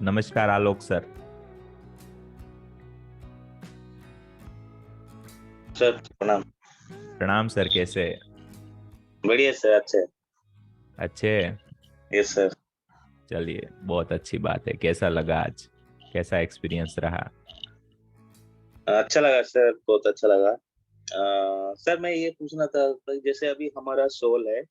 नमस्कार आलोक sir. Sir प्रणाम। प्रणाम सर, कैसे? बढ़िया सर, अच्छे। अच्छे। Yes sir. चलिए, बहुत अच्छी बात है। कैसा लगा आज? कैसा एक्सपीरियंस रहा? अच्छा लगा सर, बहुत अच्छा लगा। सर मैं ये पूछना था कि जैसे अभी हमारा सोल है,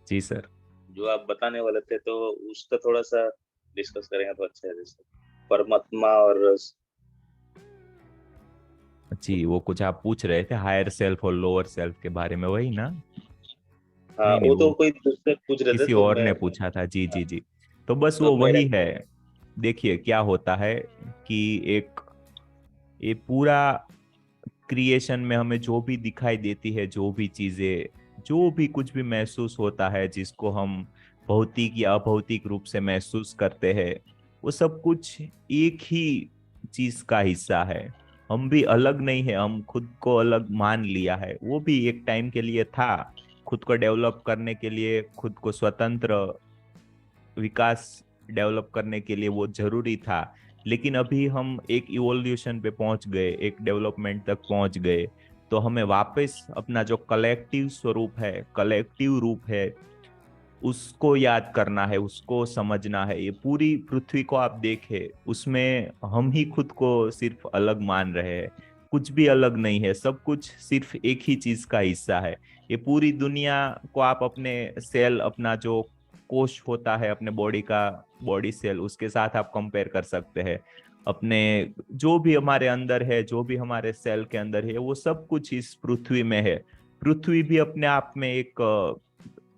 जी सर। जो आप बताने वाले थे, तो उसका थोड़ा सा डिस्कस करेंगे तो अच्छा है। जैसे परमात्मा और जी, वो कुछ आप पूछ रहे थे हायर सेल्फ और लोअर सेल्फ के बारे में, वही ना? हाँ, नहीं नहीं, वो तो वो कोई दूसरे पूछ रहे थे किसी तो और मैं। ने पूछा था। जी जी जी। तो बस तो वो मेरा। वही है। देखिए क्या होता है कि एक ये पूरा क्रिएशन में हमें जो भी दिखाई देती है, जो भी चीजें, जो भी कुछ भी महसूस होता है, जिसको हम भौतिक या अभौतिक रूप से महसूस करते हैं, वो सब कुछ एक ही चीज का हिस्सा है। हम भी अलग नहीं है, हम खुद को अलग मान लिया है। वो भी एक टाइम के लिए था, खुद को डेवलप करने के लिए, खुद को स्वतंत्र विकास डेवलप करने के लिए वो जरूरी था। लेकिन अभी हम एक इवोल्यूशन पे पहुंच गए, एक डेवलपमेंट तक पहुंच गए। तो हमें वापस अपना जो कलेक्टिव स्वरूप है, कलेक्टिव रूप है, उसको याद करना है, उसको समझना है। ये पूरी पृथ्वी को आप देखें, उसमें हम ही खुद को सिर्फ अलग मान रहे हैं। कुछ भी अलग नहीं है, सब कुछ सिर्फ एक ही चीज का हिस्सा है। ये पूरी दुनिया को आप अपने सेल, अपना जो कोश होता है अपने बॉडी का, बॉडी सेल, उसके साथ आप कंपेयर कर सकते हैं। अपने जो भी हमारे अंदर है, जो भी हमारे सेल के अंदर है, वो सब कुछ इस पृथ्वी में है। पृथ्वी भी अपने आप में एक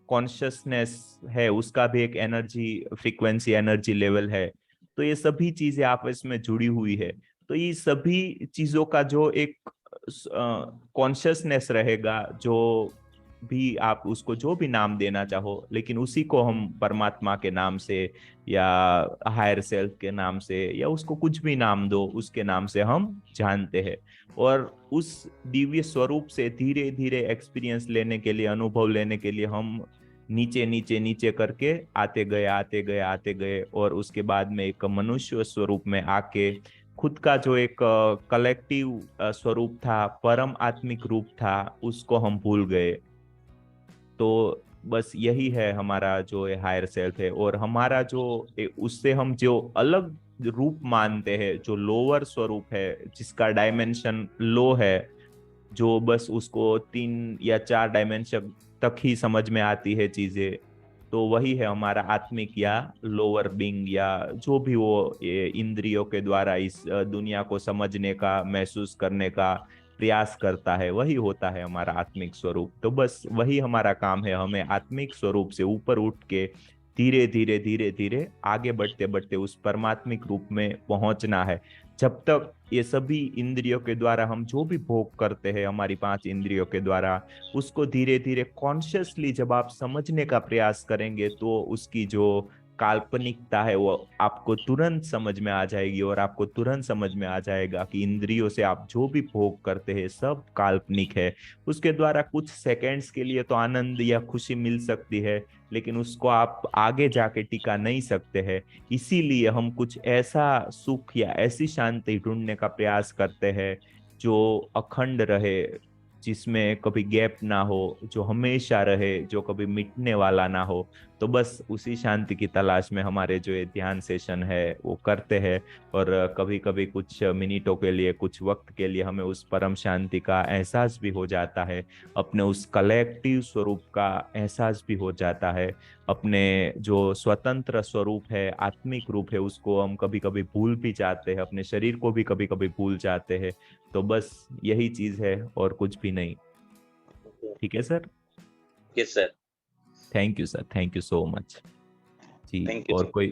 कॉन्शियसनेस है, उसका भी एक एनर्जी फ्रीक्वेंसी, एनर्जी लेवल है। तो ये सभी चीजें आपस में जुड़ी हुई है। तो ये सभी चीजों का जो एक कॉन्शियसनेस रहेगा, जो भी आप उसको जो भी नाम देना चाहो, लेकिन उसी को हम परमात्मा के नाम से या हायर सेल्फ के नाम से या उसको कुछ भी नाम दो, उसके नाम से हम जानते हैं। और उस दिव्य स्वरूप से धीरे धीरे एक्सपीरियंस लेने के लिए, अनुभव लेने के लिए हम नीचे नीचे नीचे करके आते गए, आते गए, आते गए, और उसके बाद में एक मनुष्य स्वरूप में आके खुद का जो एक कलेक्टिव स्वरूप था, परम आत्मिक रूप था, उसको हम भूल गए। तो बस यही है हमारा जो हायर सेल्फ है। और हमारा जो उससे हम जो अलग रूप मानते हैं, जो लोअर स्वरूप है, जिसका डायमेंशन लो है, जो बस उसको 3 या 4 डायमेंशन तक ही समझ में आती है चीजें, तो वही है हमारा आत्मिक या लोअर बीइंग, या जो भी वो ये इंद्रियों के द्वारा इस दुनिया को समझने का, महसूस करने का प्रयास करता है, वही होता है हमारा आत्मिक स्वरूप। तो बस वही हमारा काम है, हमें आत्मिक स्वरूप से ऊपर उठ के धीरे धीरे धीरे धीरे आगे बढ़ते बढ़ते उस परमात्मिक रूप में पहुंचना है। जब तक ये सभी इंद्रियों के द्वारा हम जो भी भोग करते हैं, हमारी 5 इंद्रियों के द्वारा, उसको धीरे धीरे कॉन्शियसली जब आप समझने का प्रयास करेंगे, तो उसकी जो काल्पनिकता है वो आपको तुरंत समझ में आ जाएगी। और आपको तुरंत समझ में आ जाएगा कि इंद्रियों से आप जो भी भोग करते हैं सब काल्पनिक है। उसके द्वारा कुछ सेकंड्स के लिए तो आनंद या खुशी मिल सकती है, लेकिन उसको आप आगे जाके टिका नहीं सकते हैं। इसीलिए हम कुछ ऐसा सुख या ऐसी शांति ढूंढने का प्रयास करते हैं जो अखंड रहे, जिसमें कभी गैप ना हो, जो हमेशा रहे, जो कभी मिटने वाला ना हो। तो बस उसी शांति की तलाश में हमारे जो ये ध्यान सेशन है वो करते हैं। और कभी कभी कुछ मिनटों के लिए, कुछ वक्त के लिए हमें उस परम शांति का एहसास भी हो जाता है, अपने उस कलेक्टिव स्वरूप का एहसास भी हो जाता है। अपने जो स्वतंत्र स्वरूप है, आत्मिक रूप है, उसको हम कभी कभी भूल भी जाते हैं, अपने शरीर को भी कभी कभी भूल जाते हैं। तो बस यही चीज है, और कुछ भी नहीं। ठीक है sir. Yes sir. Thank you sir, thank you so much. जी, थैंक यू और सर। कोई